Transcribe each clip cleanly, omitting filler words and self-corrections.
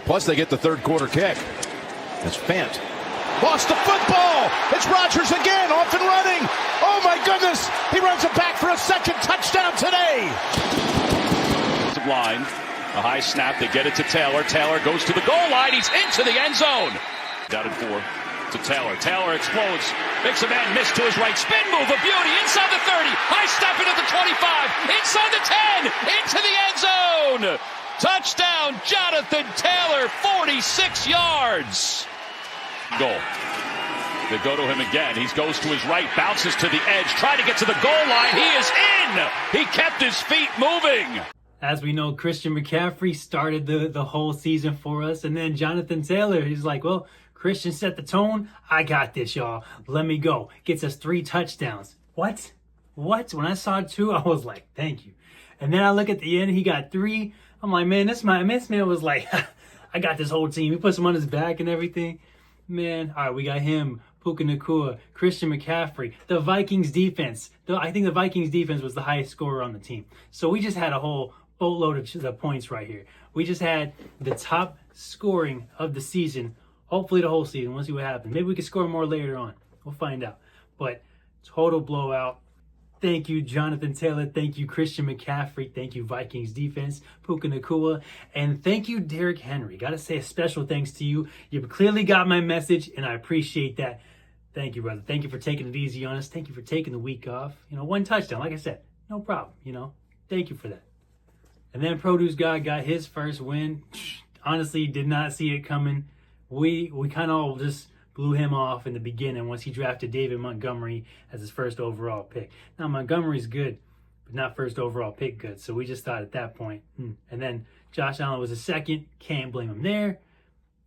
Plus, they get the third quarter kick. It's Fant. Lost the football. It's Rodgers again, off and running. Oh, my goodness. He runs it back for a second touchdown today. Line, a high snap. They get it to Taylor. Taylor goes to the goal line. He's into the end zone. Down and 4 to Taylor. Taylor explodes. Makes a man miss to his right. Spin move, a beauty. Inside the 30. High step into the 25. Inside the 10. Into the end zone. Touchdown, Jonathan Taylor, 46 yards. Goal. They go to him again. He goes to his right, bounces to the edge, trying to get to the goal line. He is in. He kept his feet moving. As we know, Christian McCaffrey started the whole season for us. And then Jonathan Taylor, he's like, well, Christian set the tone. I got this, y'all. Let me go. Gets us 3 touchdowns. What? When I saw 2, I was like, thank you. And then I look at the end, he got 3. I'm like, man, this man was like, I got this whole team. He puts him on his back and everything. Man, all right, we got him, Puka Nacua, Christian McCaffrey, the Vikings defense. I think the Vikings defense was the highest scorer on the team. So we just had a whole boatload of points right here. We just had the top scoring of the season, hopefully the whole season. We'll see what happens. Maybe we can score more later on. We'll find out. But total blowout. Thank you, Jonathan Taylor. Thank you, Christian McCaffrey. Thank you, Vikings defense, Puka Nacua. And thank you, Derrick Henry. Got to say a special thanks to you. You clearly got my message, and I appreciate that. Thank you, brother. Thank you for taking it easy on us. Thank you for taking the week off. 1 touchdown. Like I said, no problem. Thank you for that. And then Produce God got his first win. Honestly, did not see it coming. We kind of all just blew him off in the beginning once he drafted David Montgomery as his first overall pick. Now, Montgomery's good, but not first overall pick good. So we just thought at that point. And then Josh Allen was a second. Can't blame him there.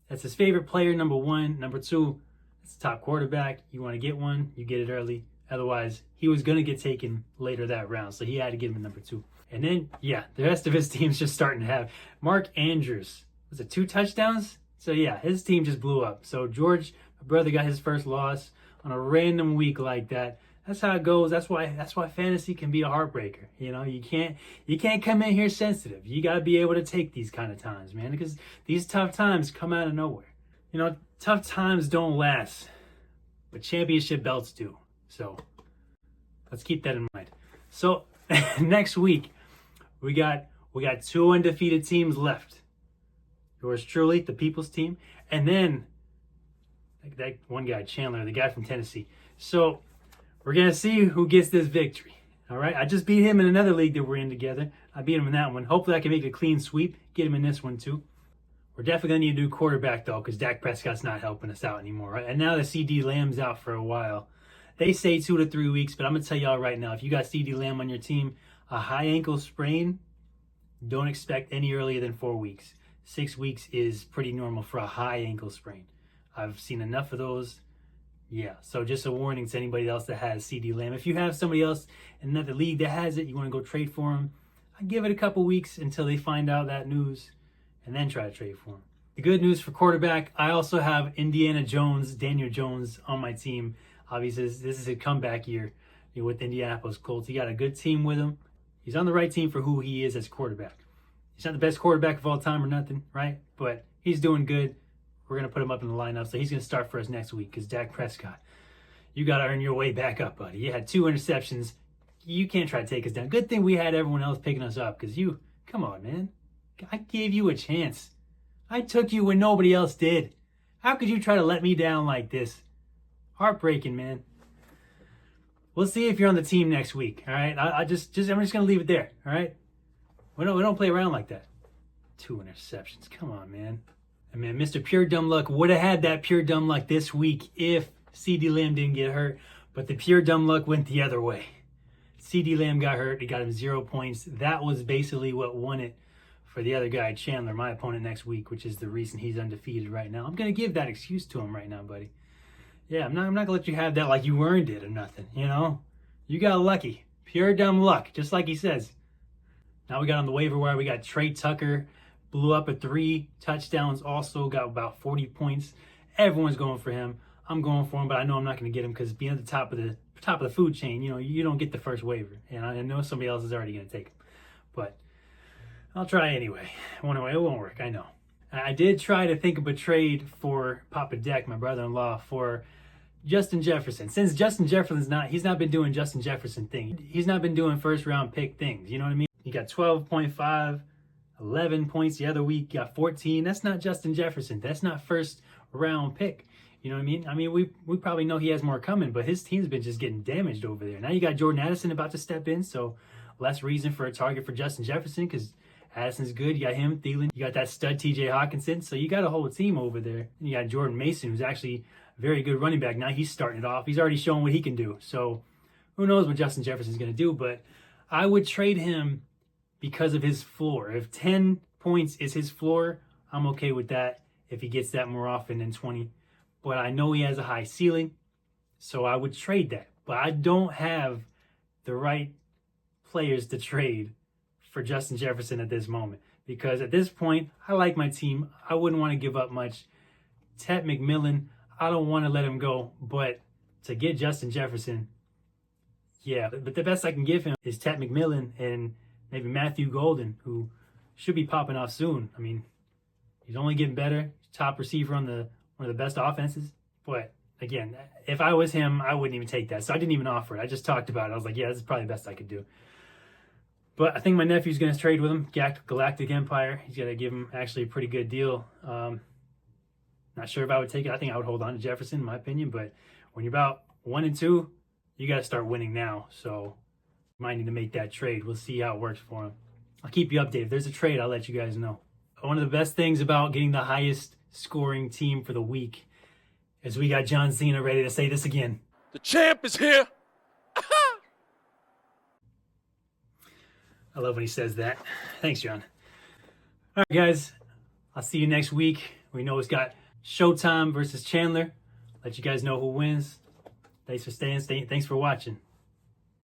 That's his favorite player, number 1. Number 2, it's the top quarterback. You want to get one, you get it early. Otherwise, he was going to get taken later that round. So he had to give him number 2. And then, the rest of his team's just starting to have. Mark Andrews, was it 2 touchdowns? So, his team just blew up. So, George, my brother, got his first loss on a random week like that. That's how it goes. That's why fantasy can be a heartbreaker. You can't come in here sensitive. You got to be able to take these kind of times, man, because these tough times come out of nowhere. Tough times don't last, but championship belts do. So, let's keep that in mind. So, next week, we got 2 undefeated teams left. Yours truly, the People's Team, and then that one guy, Chandler, the guy from Tennessee. So we're going to see who gets this victory. All right? I just beat him in another league that we're in together. I beat him in that one. Hopefully I can make a clean sweep, get him in this one too. We're definitely going to need to do quarterback, though, because Dak Prescott's not helping us out anymore. Right? And now that CD Lamb's out for a while, they say 2 to 3 weeks, but I'm going to tell y'all right now, if you got CD Lamb on your team, a high ankle sprain, don't expect any earlier than 4 weeks. 6 weeks is pretty normal for a high ankle sprain. I've seen enough of those. So just a warning to anybody else that has CD Lamb. If you have somebody else in another league that has it, you want to go trade for them, I give it a couple weeks until they find out that news and then try to trade for them. The good news for quarterback, I also have Daniel Jones on my team. Obviously, this is a comeback year with the Indianapolis Colts. He got a good team with him. He's on the right team for who he is as quarterback. He's not the best quarterback of all time or nothing, right? But he's doing good. We're going to put him up in the lineup, so he's going to start for us next week because Dak Prescott, you got to earn your way back up, buddy. You had 2 interceptions. You can't try to take us down. Good thing we had everyone else picking us up because come on, man. I gave you a chance. I took you when nobody else did. How could you try to let me down like this? Heartbreaking, man. We'll see if you're on the team next week, all right? I'm just going to leave it there, all right? We don't play around like that. 2 interceptions. Come on, man. And man, Mr. Pure Dumb Luck would have had that pure dumb luck this week if CD Lamb didn't get hurt, but the pure dumb luck went the other way. CD Lamb got hurt. It got him 0 points. That was basically what won it for the other guy, Chandler, my opponent next week, which is the reason he's undefeated right now. I'm going to give that excuse to him right now, buddy. Yeah, I'm not going to let you have that like you earned it or nothing, You got lucky. Pure dumb luck, just like he says. Now we got on the waiver wire, we got Trey Tucker, blew up at 3 touchdowns, also got about 40 points. Everyone's going for him. I'm going for him, but I know I'm not going to get him because being at the top of the food chain, you don't get the first waiver. And I know somebody else is already going to take him. But I'll try anyway. It won't work, I know. I did try to think of a trade for Papa Deck, my brother-in-law, for Justin Jefferson. Since Justin Jefferson's he's not been doing Justin Jefferson thing. He's not been doing first round pick things. You know what I mean? He got 12.5, 11 points the other week, got 14. That's not Justin Jefferson. That's not first round pick. You know what I mean? I mean, we probably know he has more coming, but his team's been just getting damaged over there. Now you got Jordan Addison about to step in, so less reason for a target for Justin Jefferson because Addison's good. You got him, Thielen. You got that stud TJ Hawkinson. So you got a whole team over there. And you got Jordan Mason, who's actually a very good running back. Now he's starting it off. He's already shown what he can do. So who knows what Justin Jefferson's going to do. But I would trade him because of his floor. If 10 points is his floor, I'm okay with that if he gets that more often than 20. But I know he has a high ceiling, so I would trade that. But I don't have the right players to trade for Justin Jefferson at this moment. Because at this point, I like my team. I wouldn't want to give up much. Ted McMillan, I don't want to let him go. But to get Justin Jefferson, yeah. But the best I can give him is Ted McMillan and maybe Matthew Golden, who should be popping off soon. I mean, he's only getting better. Top receiver on one of the best offenses. But again, if I was him, I wouldn't even take that. So I didn't even offer it. I just talked about it. I was like, yeah, this is probably the best I could do. But I think my nephew's going to trade with him. Galactic Empire. He's going to give him actually a pretty good deal. Not sure if I would take it. I think I would hold on to Jefferson, in my opinion. But when you're about 1 and 2, you got to start winning now. So you might need to make that trade. We'll see how it works for him. I'll keep you updated. If there's a trade, I'll let you guys know. One of the best things about getting the highest scoring team for the week is we got John Cena ready to say this again. The champ is here. I love when he says that. Thanks, John. All right, guys. I'll see you next week. We know it's got Showtime versus Chandler. Let you guys know who wins. Thanks for staying. Thanks for watching.